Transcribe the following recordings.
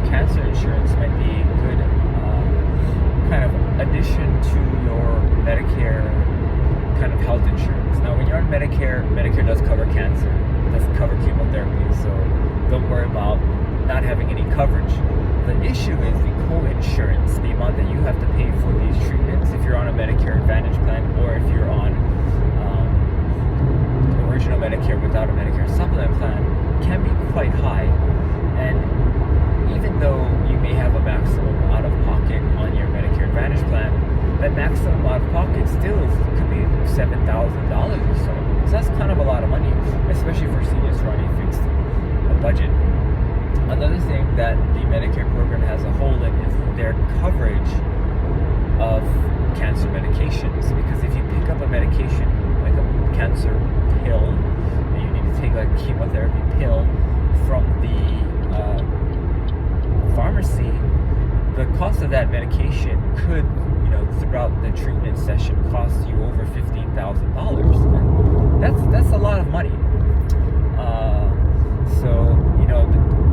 cancer insurance might be a good kind of addition to your Medicare kind of health insurance. Now, when you're on Medicare, Medicare does cover cancer, it doesn't cover chemotherapy, so don't worry about not having any coverage. The issue is the co-insurance, the amount that you have to pay for these treatments if you're on a Medicare Advantage plan, or if you're on original Medicare without a Medicare supplement plan, can be quite high. And even though you may have a maximum out of pocket on your Medicare Advantage plan, that maximum out of pocket still could be $7,000 or so. So that's kind of a lot of money, especially for seniors running a fixed budget. Another thing that the Medicare program has a hole in is their coverage of cancer medications. Because if you pick up a medication like a cancer pill, and you need to take like a chemotherapy pill from the pharmacy, the cost of that medication could, throughout the treatment session, cost you over $15,000. That's a lot of money.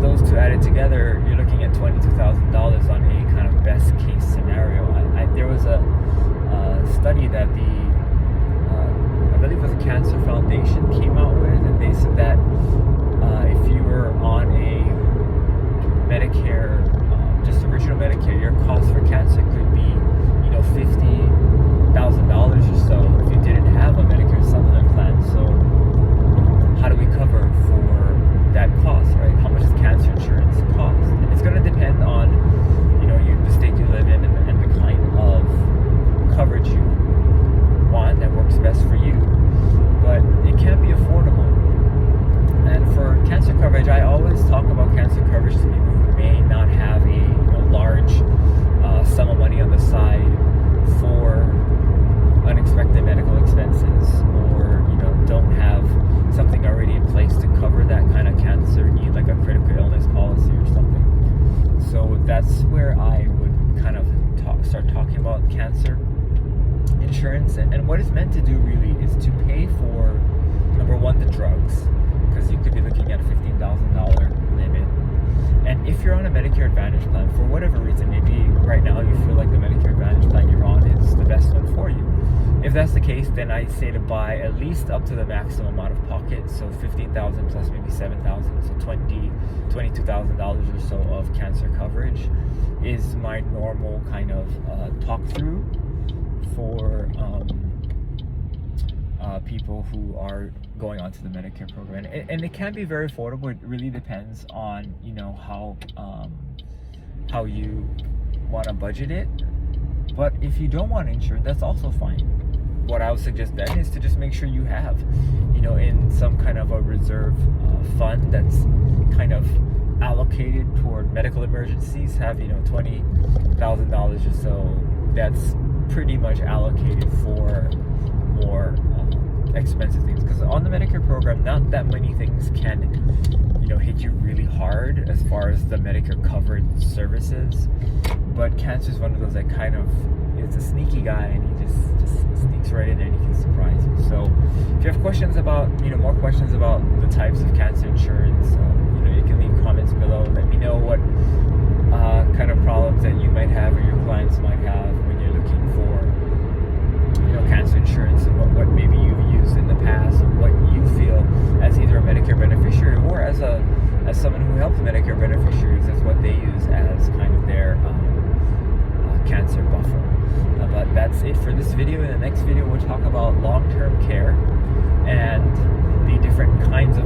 Those two added together, you're looking at $22,000 on a kind of best case scenario. There was a study that I believe it was a Cancer Foundation came out with, and they said that if you were on a Medicare, just original Medicare, your cost for cancer could be, $50,000 or so if you didn't have a Medicare supplement plan. So how do we cover for that cost, right? How much does cancer insurance cost? And it's going to depend on, the state you live in and the kind of coverage you want that works best for you. But it can be affordable. And for cancer coverage, I always talk about cancer coverage to people who may not have a large sum of money on the side for unexpected medical expenses, or don't have something already in place to cover that kind of cancer need, like a critical illness policy or something. So that's where I would kind of start talking about cancer insurance, and what it's meant to do really is to pay for, number one, the drugs, because you could be looking at a $15,000 limit. And if you're on a Medicare Advantage plan, for whatever reason, maybe right now you feel like the Medicare Advantage plan you're on is the best one for you. If that's the case, then I say to buy at least up to the maximum out of pocket, so $15,000 plus maybe $7,000, so $22,000 or so of cancer coverage is my normal kind of talk through for people who are going onto the Medicare program, and it can be very affordable. It really depends on how you want to budget it. But if you don't want insurance, that's also fine. What I would suggest then is to just make sure you have, in some kind of a reserve fund that's kind of allocated toward medical emergencies, have $20,000 or so that's pretty much allocated for more expensive things. Because on the Medicare program, not that many things can hit you really hard as far as the Medicare covered services, but cancer is one of those that kind of is a sneaky guy, and he just sneaks right in there and he can surprise you. So if you have questions about more questions about the types of cancer insurance, you can leave comments below. Let me know what kind of problems that you might have or your clients might have when you're looking for cancer insurance, and what maybe you've used in the past, or what you feel as either a Medicare beneficiary or as someone who helps Medicare beneficiaries, as what they use as kind of their cancer buffer. But that's it for this video. In the next video, we'll talk about long-term care and the different kinds of